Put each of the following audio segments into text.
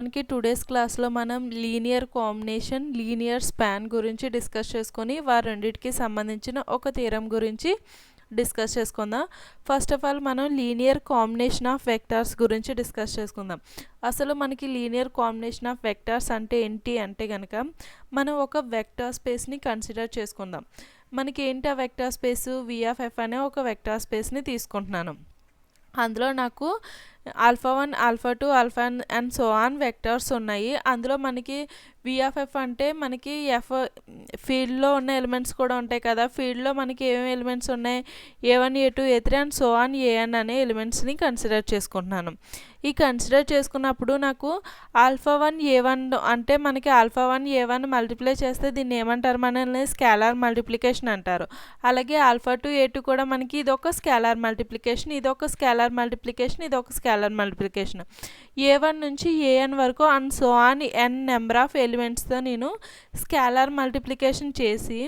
మనకి టుడేస్ క్లాస్లో మనం లీనియర్ కాంబినేషన్ లీనియర్ స్పాన్ గురించి డిస్కస్ చేసుకొని రెండింటికి సంబంధించిన ఒక థియరం గురించి డిస్కస్ చేసుకుందాం. ఫస్ట్ ఆఫ్ ఆల్ మనం లీనియర్ కాంబినేషన్ ఆఫ్ వెక్టార్స్ గురించి డిస్కస్ చేసుకుందాం. అసలు మనకి లీనియర్ కాంబినేషన్ ఆఫ్ వెక్టార్స్ అంటే ఏంటి అంటే కనుక మనం ఒక వెక్టార్ స్పేస్ని కన్సిడర్ చేసుకుందాం. మనకి ఏంటి ఆ వెక్టార్ స్పేస్ VF అనే ఒక వెక్టార్ స్పేస్ని తీసుకుంటున్నాను. అందులో నాకు alpha 1 alpha 2 alpha and so on vectors ఉన్నాయి. అందులో మనకి VF అంటే మనకి ఫీల్డ్లో ఉన్న ఎలిమెంట్స్ కూడా ఉంటాయి కదా. ఫీల్డ్లో మనకి ఏమేమి ఎలిమెంట్స్ ఉన్నాయి, A1 A2 A3 and so on AN అనే ఎలిమెంట్స్ని కన్సిడర్ చేసుకుంటున్నాను. ఈ కన్సిడర్ చేసుకున్నప్పుడు నాకు ఆల్ఫా 1 A1 అంటే మనకి ఆల్ఫా 1 A1 మల్టిప్లై చేస్తే దీన్ని ఏమంటారు, మనల్ని స్కేలార్ మల్టిప్లికేషన్ అంటారు. అలాగే ఆల్ఫా 2 A2 కూడా మనకి ఇదొక స్కేలార్ మల్టిప్లికేషన్, ఇదొక స్కేలార్ మల్టిప్లికేషన్, ఇదొక స్కేలార్ మల్టిప్లికేషన్. A1 నుంచి AN వరకు and so on n number of ఎలిమెంట్స్తో నేను స్కేలార్ మల్టిప్లికేషన్ చేసి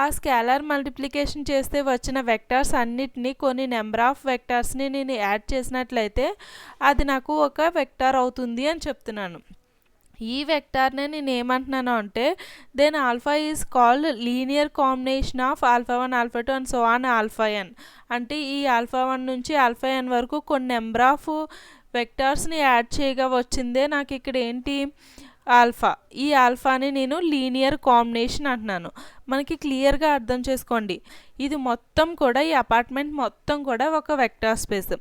ఆ స్కేలార్ మల్టిప్లికేషన్ చేస్తే వచ్చిన వెక్టార్స్ అన్నిటినీ కొన్ని నెంబర్ ఆఫ్ వెక్టార్స్ని నేను యాడ్ చేసినట్లయితే అది నాకు ఒక వెక్టార్ అవుతుంది అని చెప్తున్నాను. ఈ వెక్టార్నే నేను ఏమంటున్నాను అంటే then alpha is called linear combination of alpha 1 alpha 2 and so on alpha n. అంటే ఈ ఆల్ఫా 1 నుంచి ఆల్ఫా n వరకు కొన్ని నెంబర్ ఆఫ్ వెక్టార్స్ని యాడ్ చేయగా వచ్చిందే నాకు ఇక్కడ ఏంటి ఆల్ఫా. ఈ ఆల్ఫాని నేను లీనియర్ కాంబినేషన్ అంటున్నాను. మనకి క్లియర్గా అర్థం చేసుకోండి, ఇది మొత్తం కూడా ఈ అపార్ట్మెంట్ మొత్తం కూడా ఒక వెక్టార్ స్పేస్.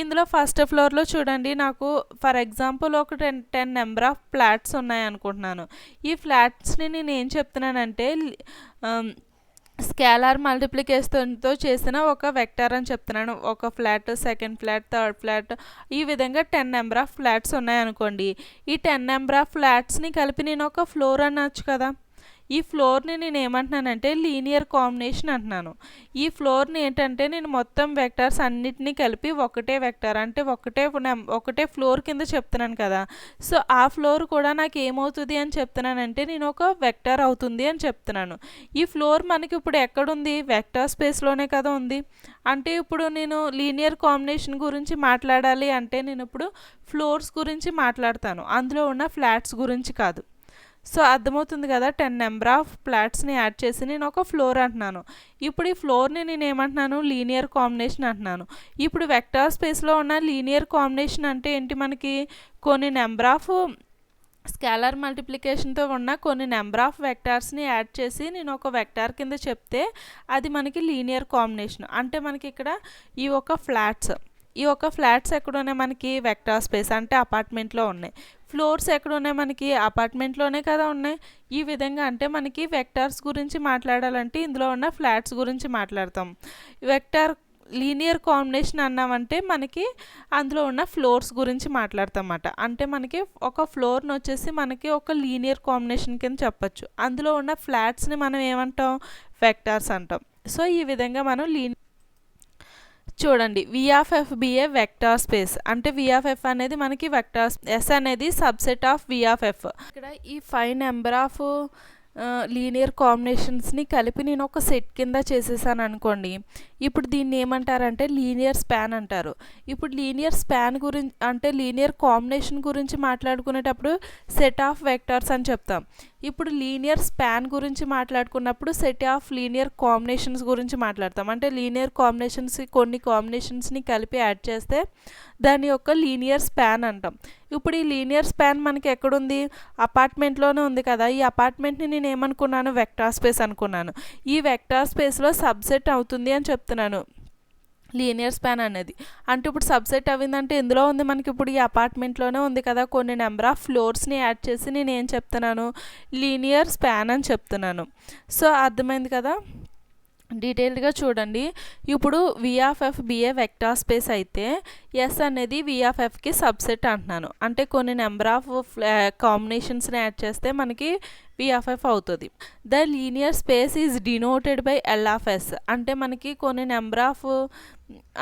ఇందులో ఫస్ట్ ఫ్లోర్లో చూడండి, నాకు ఫర్ ఎగ్జాంపుల్ ఒక 10 నెంబర్ ఆఫ్ ఫ్లాట్స్ ఉన్నాయి అనుకుంటున్నాను. ఈ ఫ్లాట్స్ని నేను ఏం చెప్తున్నానంటే స్కేలార్ మల్టిప్లికేషన్తో చేసిన ఒక వెక్టార్ అని చెప్తున్నాను. ఒక flat, second flat, third flat, ఈ విధంగా 10 నెంబర్ ఆఫ్ ఫ్లాట్స్ ఉన్నాయనుకోండి. ఈ 10 నెంబర్ ఆఫ్ ఫ్లాట్స్ని కలిపి నేను ఒక ఫ్లోర్ అనొచ్చు కదా. ఈ ఫ్లోర్ని నేను ఏమంటున్నానంటే లీనియర్ కాంబినేషన్ అంటున్నాను. ఈ ఫ్లోర్ని ఏంటంటే నేను మొత్తం వెక్టార్స్ అన్నిటినీ కలిపి ఒకటే వెక్టార్ అంటే ఒకటే ఫ్లోర్ కింద చెప్తున్నాను కదా. సో ఆ ఫ్లోర్ కూడా నాకు ఏమవుతుంది అని చెప్తున్నానంటే నేను ఒక వెక్టార్ అవుతుంది అని చెప్తున్నాను. ఈ ఫ్లోర్ మనకి ఇప్పుడు ఎక్కడుంది, వెక్టార్ స్పేస్లోనే కదా ఉంది. అంటే ఇప్పుడు నేను లీనియర్ కాంబినేషన్ గురించి మాట్లాడాలి అంటే నేను ఇప్పుడు ఫ్లోర్స్ గురించి మాట్లాడతాను, అందులో ఉన్న ఫ్లాట్స్ గురించి కాదు. సో అర్థమవుతుంది కదా, 10 నెంబర్ ఆఫ్ ఫ్లాట్స్ని యాడ్ చేసి నేను ఒక ఫ్లోర్ అంటున్నాను. ఇప్పుడు ఈ ఫ్లోర్ని నేను ఏమంటున్నాను, లీనియర్ కాంబినేషన్ అంటున్నాను. ఇప్పుడు వెక్టార్ స్పేస్లో ఉన్న లీనియర్ కాంబినేషన్ అంటే ఏంటి, మనకి కొన్ని నెంబర్ ఆఫ్ స్కేలార్ మల్టిప్లికేషన్తో ఉన్న కొన్ని నెంబర్ ఆఫ్ వెక్టార్స్ని యాడ్ చేసి నేను ఒక వెక్టార్ కింద చెప్తే అది మనకి లీనియర్ కాంబినేషన్. అంటే మనకి ఇక్కడ ఈ ఒక ఫ్లాట్స్ ఎక్కడ ఉన్నాయి, మనకి వెక్టార్ స్పేస్ అంటే అపార్ట్మెంట్లో ఉన్నాయి. ఫ్లోర్స్ ఎక్కడ ఉన్నాయి, మనకి అపార్ట్మెంట్లోనే కదా ఉన్నాయి. ఈ విధంగా అంటే మనకి వెక్టార్స్ గురించి మాట్లాడాలంటే ఇందులో ఉన్న ఫ్లాట్స్ గురించి మాట్లాడతాం. వెక్టార్ లీనియర్ కాంబినేషన్ అన్నామంటే మనకి అందులో ఉన్న ఫ్లోర్స్ గురించి మాట్లాడతాం అన్నమాట. అంటే మనకి ఒక ఫ్లోర్ని వచ్చేసి మనకి ఒక లీనియర్ కాంబినేషన్ కింద చెప్పచ్చు. అందులో ఉన్న ఫ్లాట్స్ని మనం ఏమంటాం, వెక్టార్స్ అంటాం. సో ఈ విధంగా మనం చూడండి, VF బిఏ వెక్టార్ స్పేస్ అంటే VF అనేది మనకి వెక్టార్, S అనేది సబ్సెట్ ఆఫ్ VF. ఇక్కడ ఈ 5 నెంబర్ ఆఫ్ లీనియర్ కాంబినేషన్స్ని కలిపి నేను ఒక సెట్ కింద చేసేసాను అనుకోండి. ఇప్పుడు దీన్ని ఏమంటారంటే లీనియర్ స్పాన్ అంటారు. ఇప్పుడు లీనియర్ స్పాన్ గురించి అంటే లీనియర్ కాంబినేషన్ గురించి మాట్లాడుకునేటప్పుడు సెట్ ఆఫ్ వెక్టార్స్ అని చెప్తాం. ఇప్పుడు లీనియర్ స్పాన్ గురించి మాట్లాడుకున్నప్పుడు సెట్ ఆఫ్ లీనియర్ కాంబినేషన్స్ గురించి మాట్లాడతాం. అంటే లీనియర్ కాంబినేషన్స్ కొన్ని కాంబినేషన్స్ని కలిపి యాడ్ చేస్తే దాని యొక్క లీనియర్ స్పాన్ అంటాం. ఇప్పుడు ఈ లీనియర్ స్పాన్ మనకి ఎక్కడుంది, అపార్ట్మెంట్లోనే ఉంది కదా. ఈ అపార్ట్మెంట్ని నేను ఏమనుకున్నాను, వెక్టార్ స్పేస్ అనుకున్నాను. ఈ వెక్టార్ స్పేస్లో సబ్సెట్ అవుతుంది అని చెప్తున్నాను లీనియర్ స్పాన్ అనేది. అంటే ఇప్పుడు సబ్సెట్ అవ్విందంటే ఎందులో ఉంది, మనకి ఇప్పుడు ఈ అపార్ట్మెంట్లోనే ఉంది కదా. కొన్ని నెంబర్ ఆఫ్ ఫ్లోర్స్ని యాడ్ చేసి నేను ఏం చెప్తున్నాను, లీనియర్ స్పాన్ అని చెప్తున్నాను. సో అర్థమైంది కదా. డీటెయిల్డ్గా చూడండి, ఇప్పుడు VF బిఏ వెక్టార్ స్పేస్ అయితే S అనేది VFకి సబ్సెట్ అంటున్నాను. అంటే కొన్ని నెంబర్ ఆఫ్ కాంబినేషన్స్ని యాడ్ చేస్తే మనకి VF అవుతుంది. The linear space is denoted by LS. అంటే మనకి కొన్ని నెంబర్ ఆఫ్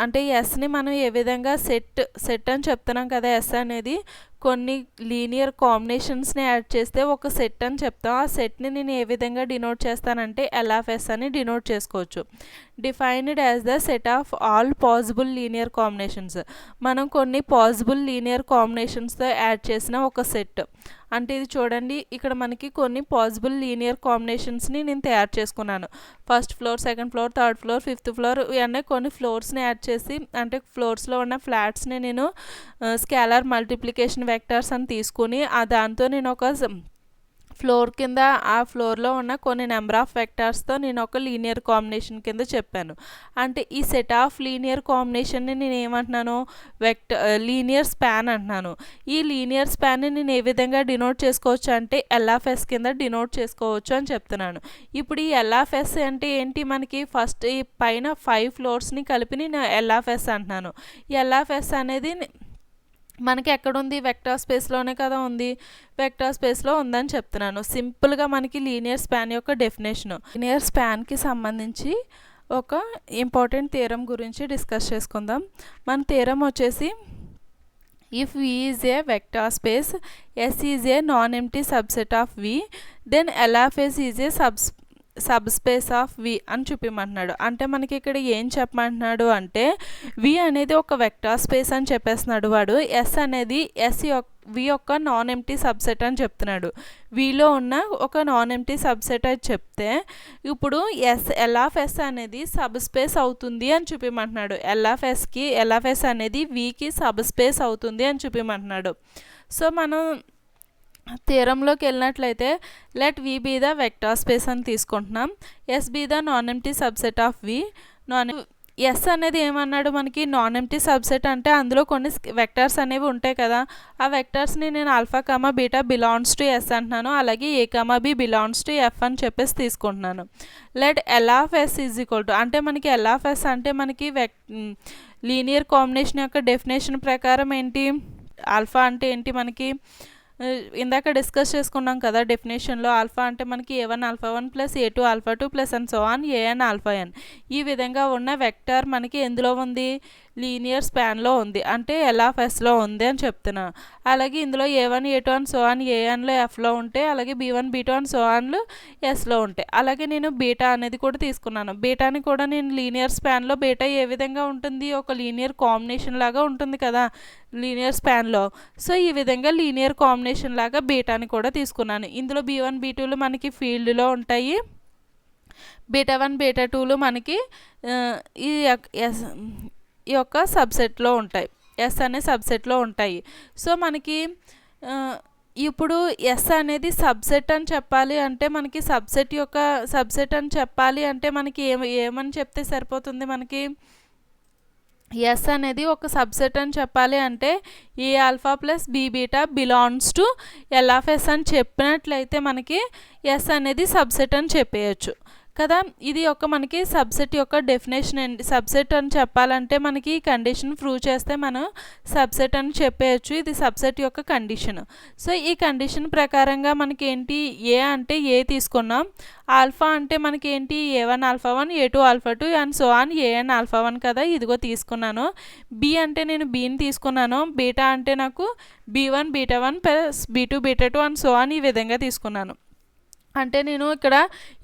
అంటే ఎస్ని మనం ఏ విధంగా సెట్ అని చెప్తున్నాం కదా. ఎస్ అనేది కొన్ని లీనియర్ కాంబినేషన్స్ని యాడ్ చేస్తే ఒక సెట్ అని చెప్తాం. ఆ సెట్ని నేను ఏ విధంగా డినోట్ చేస్తానంటే LF అని డినోట్ చేసుకోవచ్చు. Defined as the set of all possible linear combinations. మనం కొన్ని పాసిబుల్ లీనియర్ కాంబినేషన్స్తో యాడ్ చేసిన ఒక సెట్. అంటే ఇది చూడండి, ఇక్కడ మనకి కొన్ని పాసిబుల్ లీనియర్ కాంబినేషన్స్ని నేను తయారు చేసుకున్నాను. First floor, second floor, third floor, fifth floor ఇవన్నీ కొన్ని ఫ్లోర్స్ని యాడ్ చేసి, అంటే ఫ్లోర్స్లో ఉన్న ఫ్లాట్స్ని నేను స్కేలార్ మల్టిప్లికేషన్ వెక్టర్స్ అని తీసుకుని దాంతో నేను ఒక ఫ్లోర్ కింద ఆ ఫ్లోర్లో ఉన్న కొన్ని నెంబర్ ఆఫ్ వెక్టార్స్తో నేను ఒక లీనియర్ కాంబినేషన్ కింద చెప్పాను. అంటే ఈ సెట్ ఆఫ్ లీనియర్ కాంబినేషన్ని నేను ఏమంటున్నాను, లీనియర్ స్పాన్ అంటున్నాను. ఈ లీనియర్ స్పాన్ని నేను ఏ విధంగా డినోట్ చేసుకోవచ్చు అంటే ఎల్ఎఫ్ఎస్ కింద డినోట్ చేసుకోవచ్చు అని చెప్తున్నాను. ఇప్పుడు ఈ ఎల్ఎఫ్ఎస్ అంటే ఏంటి, మనకి ఫస్ట్ ఈ పైన 5 ఫ్లోర్స్ని కలిపి నేను ఎల్ఎఫ్ఎస్ అంటున్నాను. ఈ ఎల్ఎఫ్ఎస్ అనేది మనకి ఎక్కడుంది, వెక్టర్ స్పేస్లోనే కదా ఉంది, వెక్టర్ స్పేస్లో ఉందని చెప్తున్నాను. సింపుల్గా మనకి లీనియర్ స్పాన్ యొక్క డెఫినేషను. లీనియర్ స్పాన్కి సంబంధించి ఒక ఇంపార్టెంట్ థియరం గురించి డిస్కస్ చేసుకుందాం. మన థియరం వచ్చేసి, if V is a vector space, S is a non empty subset of V, then LFS is a subspace of V అని చూపిమంటున్నాడు. అంటే మనకి ఇక్కడ ఏం చెప్పమంటున్నాడు అంటే, V అనేది ఒక వెక్టర్ స్పేస్ అని చెప్పేస్తున్నాడు వాడు. S అనేది V యొక్క నాన్ ఎంప్టీ సబ్సెట్ అని చెప్తున్నాడు. Vలో ఉన్న ఒక నాన్ ఎంప్టీ సబ్సెట్ అని చెప్తే, ఇప్పుడు LFS అనేది సబ్ స్పేస్ అవుతుంది అని చూపిమంటున్నాడు. LFS అనేది Vకి సబ్ స్పేస్ అవుతుంది అని చూపిమంటున్నాడు. సో మనం థియరంలోకి వెళ్ళినట్లయితే, let V be the vector space అని తీసుకుంటున్నాం, S be the non empty subset of V. S అనేది ఏమన్నాడు, మనకి నాన్ ఎంప్టీ సబ్సెట్ అంటే అందులో కొన్ని వెక్టర్స్ అనేవి ఉంటాయి కదా, ఆ వెక్టర్స్ని నేను alpha comma beta belongs to S అంటున్నాను, అలాగే A comma B belongs to F అని చెప్పేసి తీసుకుంటున్నాను. Let LFS is equal to, అంటే మనకి LFS అంటే మనకి లీనియర్ కాంబినేషన్ యొక్క డెఫినేషన్ ప్రకారం ఏంటి, ఆల్ఫా అంటే ఏంటి, మనకి ఇందాక డిస్కస్ చేసుకున్నాం కదా డెఫినేషన్లో. ఆల్ఫా అంటే మనకి A1 alpha 1 plus A2 alpha 2 plus and so on AN alpha n. ఈ విధంగా ఉన్న వెక్టర్ మనకి ఎందులో ఉంది, లీనియర్ స్పాన్లో ఉంది, అంటే LFSలో ఉంది అని చెప్తున్నా. అలాగే ఇందులో A1 A2 and so on ANలో Fలో ఉంటాయి, అలాగే B1 B2 అండ్ సో ఆన్లు Sలో ఉంటాయి. అలాగే నేను బీటా అనేది కూడా తీసుకున్నాను. బీటాని కూడా నేను లీనియర్ స్పాన్లో బీటా ఏ విధంగా ఉంటుంది, ఒక లీనియర్ కాంబినేషన్ లాగా ఉంటుంది కదా లీనియర్ స్పాన్లో. సో ఈ విధంగా లీనియర్ కాంబినేషన్ లాగా బీటాని కూడా తీసుకున్నాను. ఇందులో B1 B2లు మనకి ఫీల్డ్లో ఉంటాయి, బీటా 1 బీటా 2లు మనకి ఈ యొక్క సబ్సెట్లో ఉంటాయి, S అనే సబ్సెట్లో ఉంటాయి. సో మనకి ఇప్పుడు S అనేది సబ్సెట్ అని చెప్పాలి అంటే, మనకి సబ్సెట్ అని చెప్పాలి అంటే మనకి ఏమని చెప్తే సరిపోతుంది, మనకి S అనేది ఒక సబ్సెట్ అని చెప్పాలి అంటే A alpha plus B beta belongs to LFS అని చెప్పినట్లయితే మనకి S అనేది సబ్సెట్ అని చెప్పేయచ్చు కదా. ఇది ఒక మనకి సబ్సెట్ యొక్క డెఫినేషన్ అండి. సబ్సెట్ అని చెప్పాలంటే మనకి ఈ కండిషన్ ప్రూవ్ చేస్తే మనం సబ్సెట్ అని చెప్పేయచ్చు. ఇది సబ్సెట్ యొక్క కండిషన్. సో ఈ కండిషన్ ప్రకారంగా మనకి ఏంటి, ఏ అంటే ఏ తీసుకున్నాం, ఆల్ఫా అంటే మనకి ఏంటి A1 alpha 1 A2 alpha 2 and so on AN alpha 1 కదా, ఇదిగో తీసుకున్నాను. B అంటే నేను Bని తీసుకున్నాను. బీటా అంటే నాకు B1 beta 1 plus B2 beta 2 and so on ఈ విధంగా తీసుకున్నాను. అంటే నేను ఇక్కడ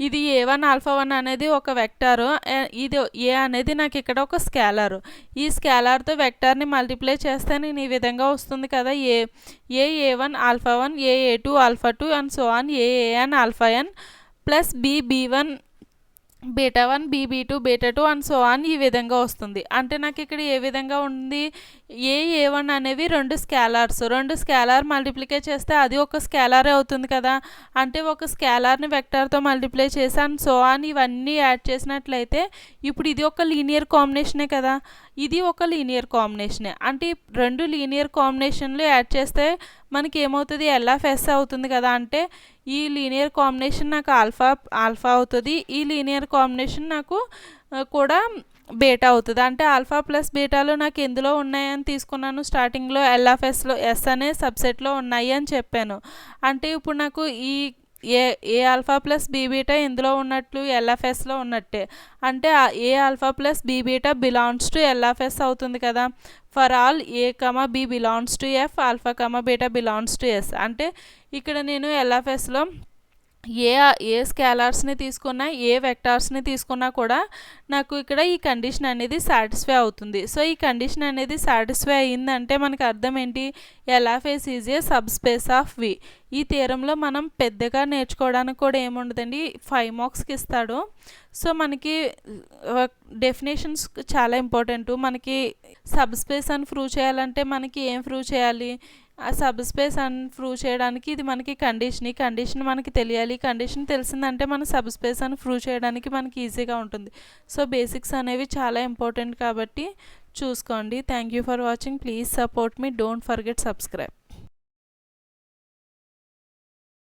ఇది A1 ఆల్ఫా 1 అనేది ఒక వెక్టారు, ఇది A అనేది నాకు ఇక్కడ ఒక స్కేలారు. ఈ స్కేలార్తో వెక్టార్ని మల్టిప్లై చేస్తే నేను ఈ విధంగా వస్తుంది కదా, A1 alpha 1 A2 alpha 2 and so on AN alpha n plus B1 beta 1 B2 beta 2 and so on ఈ విధంగా వస్తుంది. అంటే నాకు ఇక్కడ ఏ విధంగా ఉంది, A1 అనేవి రెండు స్కేలార్ మల్టిప్లికే చేస్తే అది ఒక స్కేలారే అవుతుంది కదా. అంటే ఒక స్కేలార్ని వెక్టార్తో మల్టిప్లై చేసి అండ్ సో ఆన్ ఇవన్నీ యాడ్ చేసినట్లయితే ఇప్పుడు ఇది ఒక లీనియర్ కాంబినేషనే కదా, ఇది ఒక లీనియర్ కాంబినేషనే. అంటే రెండు లీనియర్ కాంబినేషన్లు యాడ్ చేస్తే మనకి ఏమవుతుంది, LFS అవుతుంది కదా. అంటే ఈ లీనియర్ కాంబినేషన్ నాకు ఆల్ఫా అవుతుంది, ఈ లీనియర్ కాంబినేషన్ నాకు కూడా బీటా అవుతుంది. అంటే ఆల్ఫా ప్లస్ బీటాలు నాకు ఎందులో ఉన్నాయని తీసుకున్నాను, స్టార్టింగ్లో LFSలో S అనే సబ్సెట్లో ఉన్నాయి అని చెప్పాను. అంటే ఇప్పుడు నాకు ఈ A alpha plus B beta ఎందులో ఉన్నట్లు, LFSలో ఉన్నట్టే. అంటే A alpha plus B beta belongs to LFS అవుతుంది కదా. For all A comma B belongs to F, alpha comma beta belongs to S. అంటే ఇక్కడ నేను LFSలో ఏ ఏ స్కేలార్స్ని తీసుకున్నా ఏ వెక్టార్స్ని తీసుకున్నా కూడా నాకు ఇక్కడ ఈ కండిషన్ అనేది సాటిస్ఫై అవుతుంది. సో ఈ కండిషన్ అనేది సాటిస్ఫై అయ్యిందంటే మనకి అర్థం ఏంటి, LFS is a subspace of V. ఈ థియరంలో మనం పెద్దగా నేర్చుకోవడానికి కూడా ఏముండదండి, 5 మార్క్స్కి ఇస్తాడు. సో మనకి డెఫినేషన్స్ చాలా ఇంపార్టెంట్. మనకి సబ్ స్పేస్ అని ప్రూవ్ చేయాలంటే మనకి ఏం ప్రూవ్ చేయాలి, ఆ సబ్ స్పేస్ అని ప్రూవ్ చేయడానికి ఇది మనకి కండిషన్. ఈ కండిషన్ మనకి తెలియాలి. ఈ కండిషన్ తెలిసిందంటే మన సబ్ స్పేస్ అని ప్రూవ్ చేయడానికి మనకి ఈజీగా ఉంటుంది. సో బేసిక్స్ అనేవి చాలా ఇంపార్టెంట్ కాబట్టి చూసుకోండి. Thank you for watching. Please support me. Don't forget subscribe.